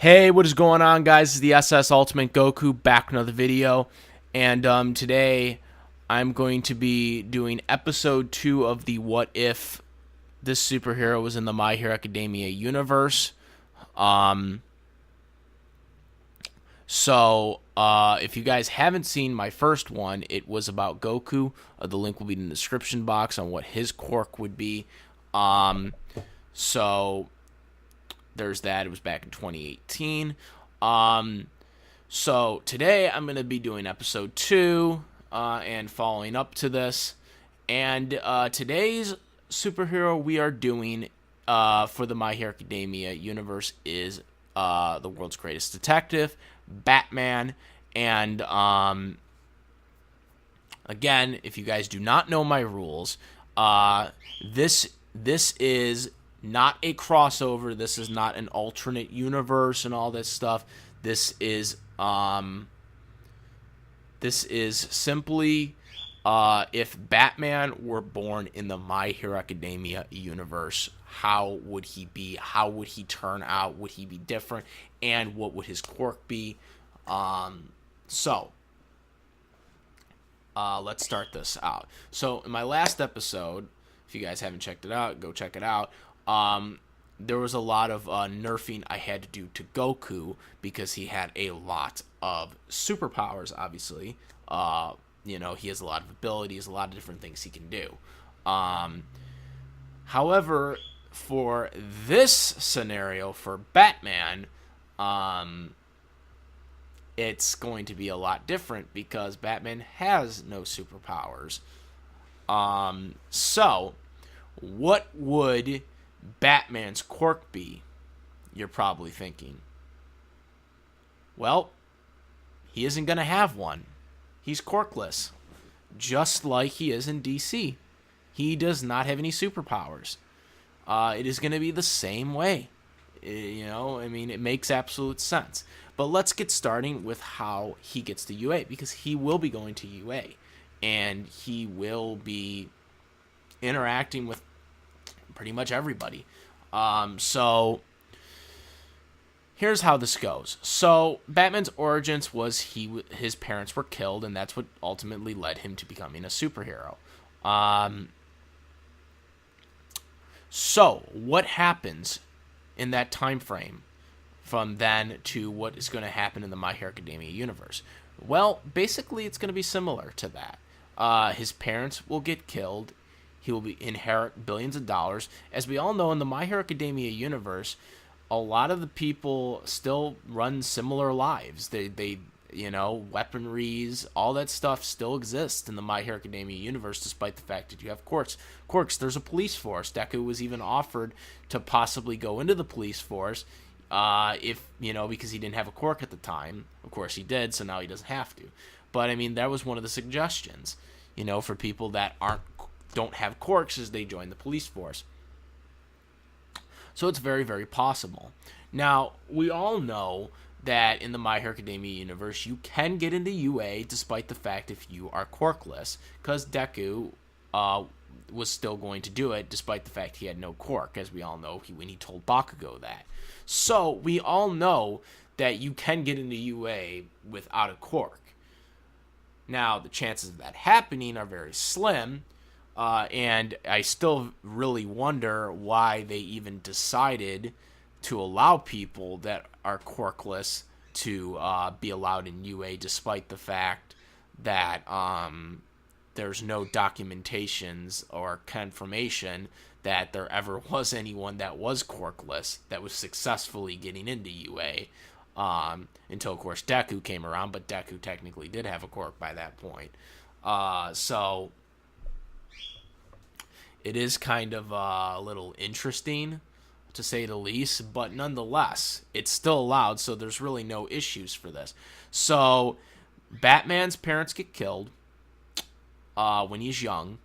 Hey, what is going on, guys? This is the SS Ultimate Goku back with another video, and today I'm going to be doing episode 2 of the What If this superhero was in the My Hero Academia universe. Um, if you guys haven't seen my first one, it was about Goku. The link will be in the description box on what his quirk would be. So there's that. It was back in 2018. So today I'm going to be doing episode 2 and following up to this. And today's superhero we are doing for the My Hero Academia universe is the world's greatest detective, Batman. And again, if you guys do not know my rules, this is not a crossover. This is not an alternate universe and all this stuff. This is simply if Batman were born in the My Hero Academia universe, how would he be? How would he turn out? Would he be different? And what would his quirk be? Let's start this out. So in my last episode, if you guys haven't checked it out, go check it out. There was a lot of nerfing I had to do to Goku because he had a lot of superpowers, obviously. He has a lot of abilities, a lot of different things he can do. However, for this scenario, for Batman, it's going to be a lot different because Batman has no superpowers. So, what would Batman's quirk be? You're probably thinking. Well, he isn't going to have one. He's quirkless, just like he is in DC. He does not have any superpowers. It is going to be the same way. It makes absolute sense. But let's get starting with how he gets to UA, because he will be going to UA, and he will be interacting with pretty much everybody. So here's how this goes. So Batman's origins was his parents were killed, and that's what ultimately led him to becoming a superhero. So what happens in that time frame from then to what is going to happen in the My Hero Academia universe? Well, basically it's going to be similar to that. His parents will get killed. He will inherit billions of dollars. As we all know, in the My Hero Academia universe, a lot of the people still run similar lives. They weaponries, all that stuff still exists in the My Hero Academia universe, despite the fact that you have quirks. There's a police force. Deku was even offered to possibly go into the police force, because he didn't have a quirk at the time. Of course he did, so now he doesn't have to. But that was one of the suggestions, for people that don't have quirks as they join the police force. So it's very, very possible. Now, we all know that in the My Hero Academia universe, you can get into UA despite the fact if you are quirkless, because Deku was still going to do it despite the fact he had no quirk, as we all know when he told Bakugo that. So we all know that you can get into UA without a quirk. Now, the chances of that happening are very slim, and I still really wonder why they even decided to allow people that are quirkless to be allowed in UA, despite the fact that there's no documentations or confirmation that there ever was anyone that was quirkless that was successfully getting into UA, until, of course, Deku came around, but Deku technically did have a quirk by that point. So it is kind of a little interesting, to say the least, but nonetheless, it's still allowed, so there's really no issues for this. So Batman's parents get killed when he's young.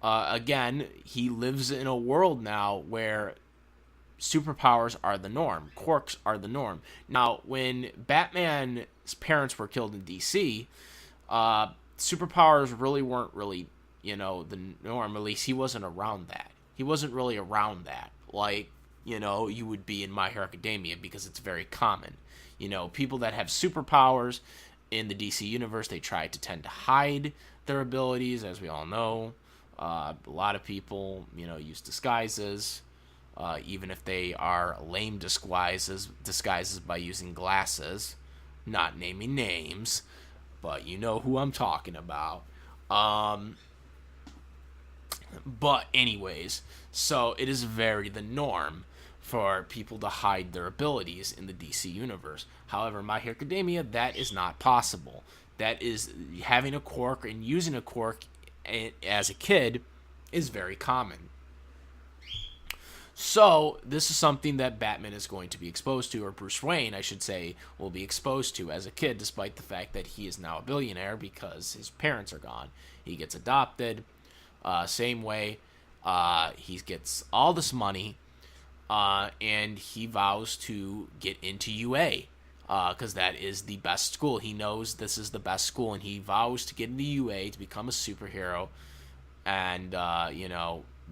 Again, he lives in a world now where superpowers are the norm. Quirks are the norm. Now, when Batman's parents were killed in DC, superpowers really weren't really, the norm. At least he wasn't around that. He wasn't really around that. Like, you would be in My Hero Academia, because it's very common. People that have superpowers in the DC universe, they try to tend to hide their abilities, as we all know. A lot of people, use disguises, even if they are lame disguises by using glasses. Not naming names, but you know who I'm talking about. But anyways, so it is very the norm for people to hide their abilities in the DC universe. However, My Hero Academia, that is not possible. That is, having a quirk and using a quirk as a kid is very common. So, this is something that Batman is going to be exposed to, or Bruce Wayne, I should say, will be exposed to as a kid, despite the fact that he is now a billionaire because his parents are gone. He gets adopted, same way. He gets all this money, and he vows to get into UA, because that is the best school. He knows this is the best school, and he vows to get into UA to become a superhero and,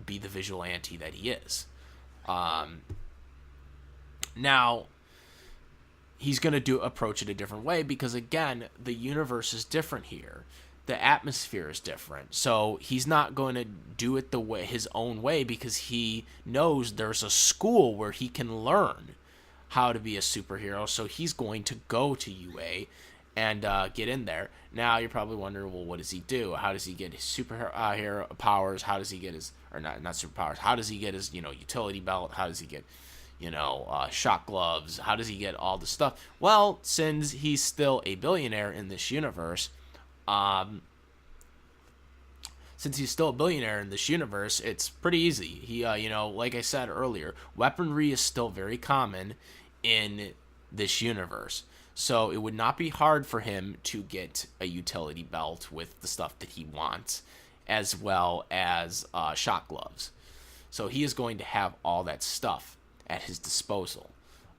be the vigilante that he is. Now, he's going to approach it a different way because, again, the universe is different here. The atmosphere is different. So he's not going to do it his own way, because he knows there's a school where he can learn how to be a superhero. So he's going to go to UA and get in there. Now, you're probably wondering, well, what does he do? How does he get his superhero powers? How does he get his, or not superpowers, how does he get his, utility belt? How does he get, shock gloves? How does he get all the stuff? Well, since he's still a billionaire in this universe, it's pretty easy. He, like I said earlier, weaponry is still very common in this universe. So it would not be hard for him to get a utility belt with the stuff that he wants, as well as shock gloves. So he is going to have all that stuff at his disposal.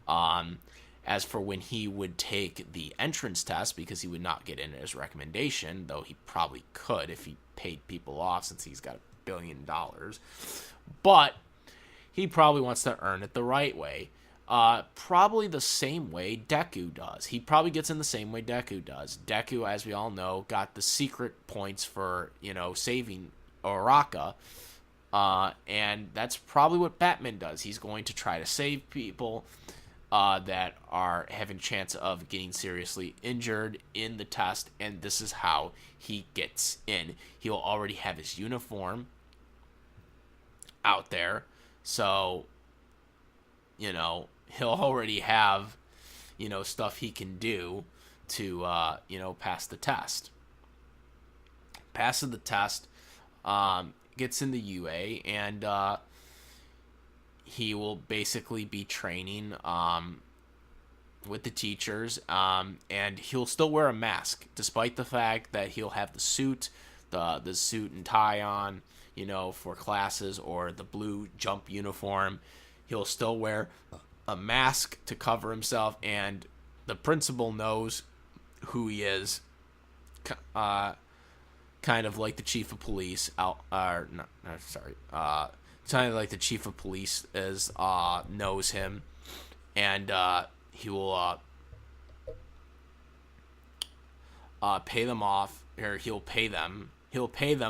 As for when he would take the entrance test, because he would not get in his recommendation, though he probably could if he paid people off, since he's got $1 billion. But he probably wants to earn it the right way. Probably the same way Deku does. He probably gets in the same way Deku does. Deku, as we all know, got the secret points for, saving Uraraka. And that's probably what Batman does. He's going to try to save people that are having a chance of getting seriously injured in the test, and this is how he gets in. He'll already have his uniform out there, so, he'll already have, stuff he can do to, pass the test. Passes the test, gets in the UA, and he will basically be training with the teachers, and he'll still wear a mask, despite the fact that he'll have the suit and tie on, for classes, or the blue jump uniform. He'll still wear a mask to cover himself, and the principal knows who he is, kind of like the chief of police, kind of like the chief of police knows him, and he will pay them off, or he'll pay them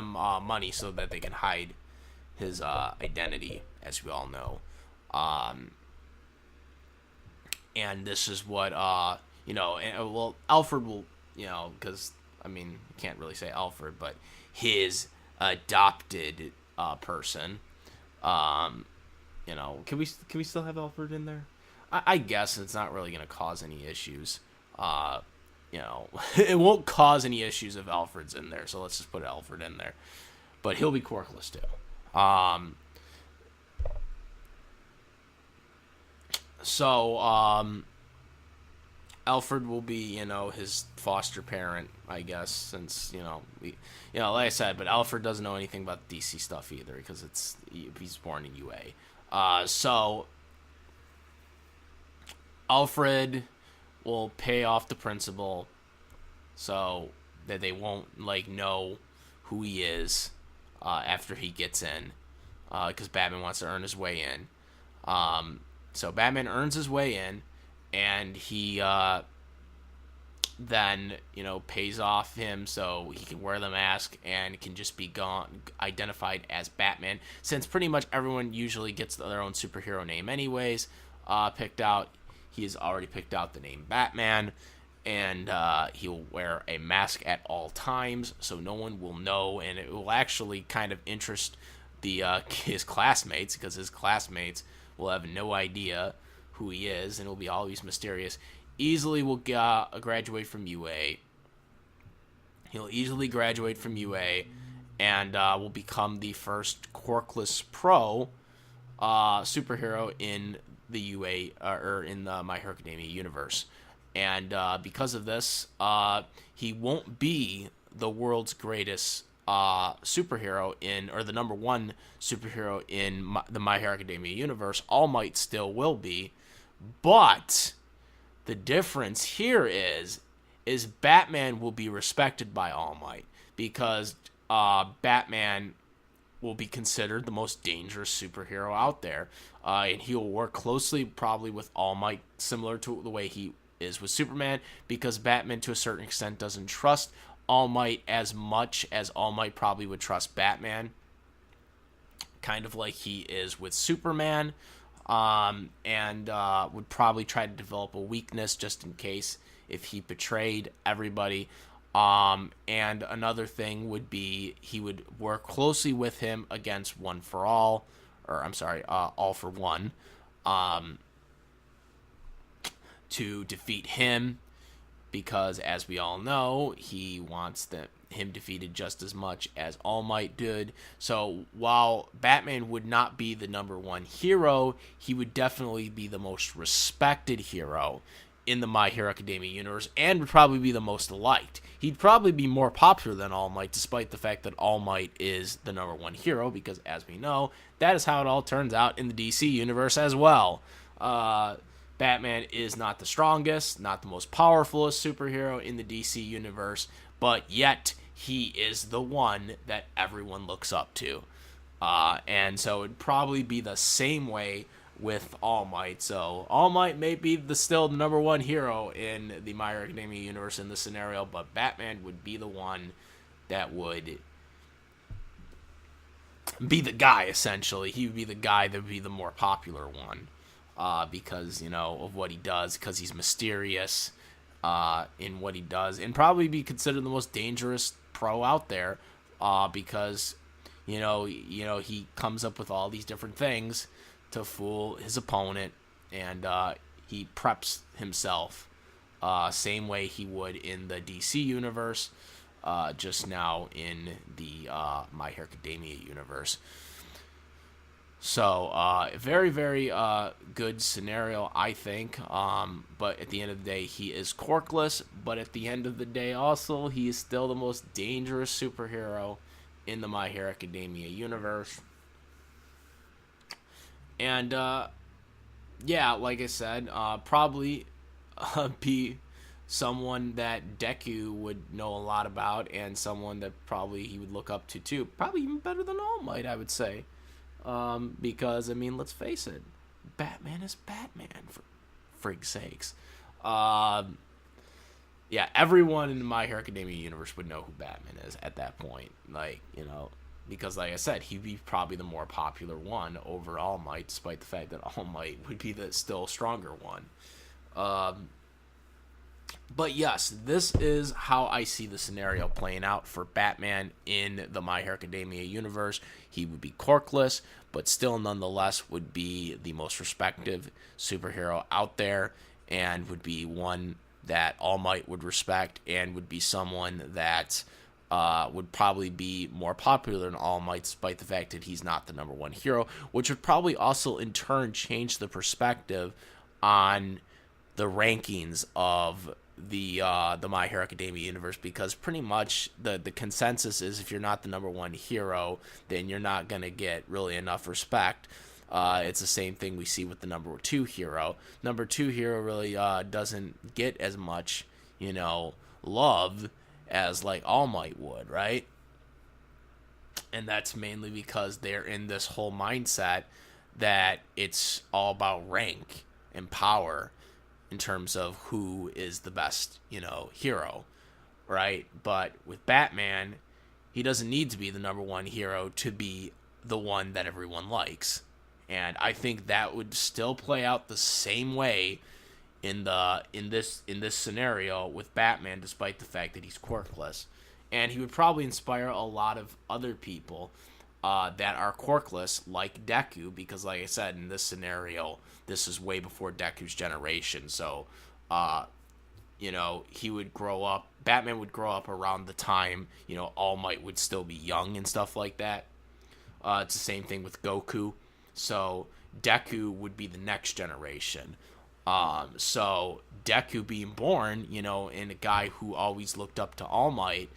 money so that they can hide his identity, as we all know. And this is what Alfred will, because you can't really say Alfred, but his adopted person. Can we still have Alfred in there? I guess it's not really going to cause any issues. It won't cause any issues if Alfred's in there, so let's just put Alfred in there. But he'll be quirkless too. Alfred will be, his foster parent, I guess, since, like I said, but Alfred doesn't know anything about DC stuff either, because he's born in UA. So Alfred will pay off the principal so that they won't, know who he is after he gets in, because Batman wants to earn his way in. So Batman earns his way in, and he then pays off him so he can wear the mask and can just be identified as Batman. Since pretty much everyone usually gets their own superhero name anyways, picked out. He has already picked out the name Batman, and he'll wear a mask at all times, so no one will know, and it will actually kind of interest his classmates, because his classmates will have no idea who he is, and it'll be always mysterious. Easily will graduate from UA. He'll easily graduate from UA, and will become the first Quirkless Pro superhero in the UA or in the My Hero Academia universe. And because of this, he won't be the world's greatest superhero or the number one superhero in the My Hero Academia universe. All Might still will be, but the difference here is Batman will be respected by All Might, because Batman will be considered the most dangerous superhero out there, and he'll work closely probably with All Might, similar to the way he is with Superman, because Batman to a certain extent doesn't trust All Might as much as All Might probably would trust Batman, kind of like he is with Superman. And would probably try to develop a weakness just in case if he betrayed everybody. And another thing would be he would work closely with him against All for One, to defeat him, because as we all know, he wants him defeated just as much as All Might did. So while Batman would not be the number one hero, he would definitely be the most respected hero in the My Hero Academia universe, and would probably be the most liked. He'd probably be more popular than All Might, despite the fact that All Might is the number one hero, because as we know, that is how it all turns out in the DC universe as well. Batman is not the strongest, not the most powerful superhero in the DC universe, but yet he is the one that everyone looks up to. And so it'd probably be the same way with All Might. So All Might may be still the number one hero in the My Hero Academia universe in this scenario, but Batman would be the one that would be the guy, essentially. He would be the guy that would be the more popular one. Because, of what he does, because he's mysterious in what he does, and probably be considered the most dangerous pro out there, because, he comes up with all these different things to fool his opponent, and he preps himself same way he would in the DC universe, just now in the My Hero Academia universe. So, very, very good scenario, I think. But at the end of the day, he is Quirkless. But at the end of the day, also, he is still the most dangerous superhero in the My Hero Academia universe. And, yeah, like I said, probably be someone that Deku would know a lot about, and someone that probably he would look up to, too. Probably even better than All Might, I would say. Because, let's face it, Batman is Batman, for frig's sakes. Yeah, everyone in the My Hero Academia universe would know who Batman is at that point. Because, like I said, he'd be probably the more popular one over All Might, despite the fact that All Might would be the still stronger one. But yes, this is how I see the scenario playing out for Batman in the My Hero Academia universe. He would be Quirkless, but still nonetheless would be the most respected superhero out there, and would be one that All Might would respect, and would be someone that would probably be more popular than All Might, despite the fact that he's not the number one hero, which would probably also in turn change the perspective on the rankings of the My Hero Academia universe, because pretty much the consensus is if you're not the number one hero, then you're not going to get really enough respect. It's the same thing we see with the number two hero. Number two hero really doesn't get as much, love as like All Might would, right? And that's mainly because they're in this whole mindset that it's all about rank and power in terms of who is the best, hero, right? But with Batman, he doesn't need to be the number one hero to be the one that everyone likes. And I think that would still play out the same way in this scenario with Batman, despite the fact that he's quirkless. And he would probably inspire a lot of other people that are quirkless, like Deku, because, like I said, in this scenario, this is way before Deku's generation. So, he would grow up. Batman would grow up around the time, All Might would still be young and stuff like that. It's the same thing with Goku. So Deku would be the next generation. So Deku being born, and a guy who always looked up to All Might,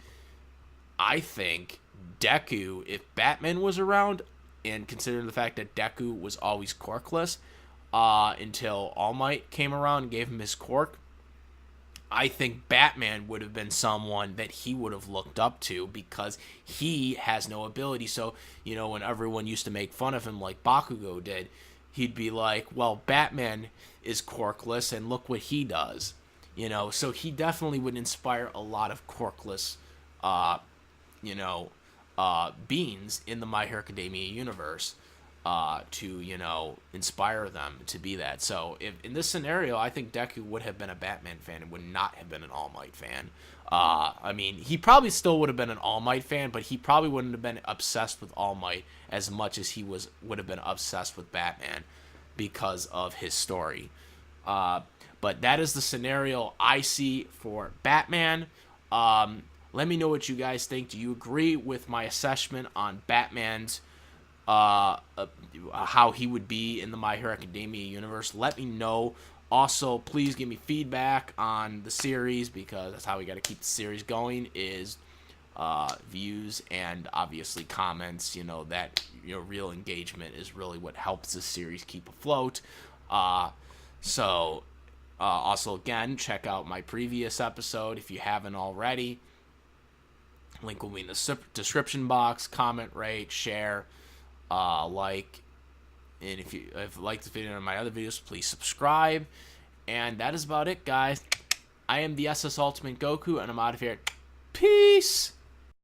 I think Deku, if Batman was around, and considering the fact that Deku was always quirkless until All Might came around and gave him his quirk, I think Batman would have been someone that he would have looked up to because he has no ability. So, when everyone used to make fun of him like Bakugo did, he'd be like, well, Batman is quirkless and look what he does. So he definitely would inspire a lot of quirkless, beings in the My Hero Academia universe to, inspire them to be that. So if in this scenario, I think Deku would have been a Batman fan and would not have been an All Might fan. He probably still would have been an All Might fan, but he probably wouldn't have been obsessed with All Might as much as he would have been obsessed with Batman because of his story. But that is the scenario I see for Batman. Let me know what you guys think. Do you agree with my assessment on Batman's how he would be in the My Hero Academia universe? Let me know. Also, please give me feedback on the series, because that's how we got to keep the series going, is views and obviously comments. That real engagement is really what helps the series keep afloat. Also, again, check out my previous episode if you haven't already. Link will be in the description box. Comment, rate, share, like, and if you liked this video and my other videos, please subscribe. And that is about it, guys. I am the SS Ultimate Goku, and I'm out of here. Peace!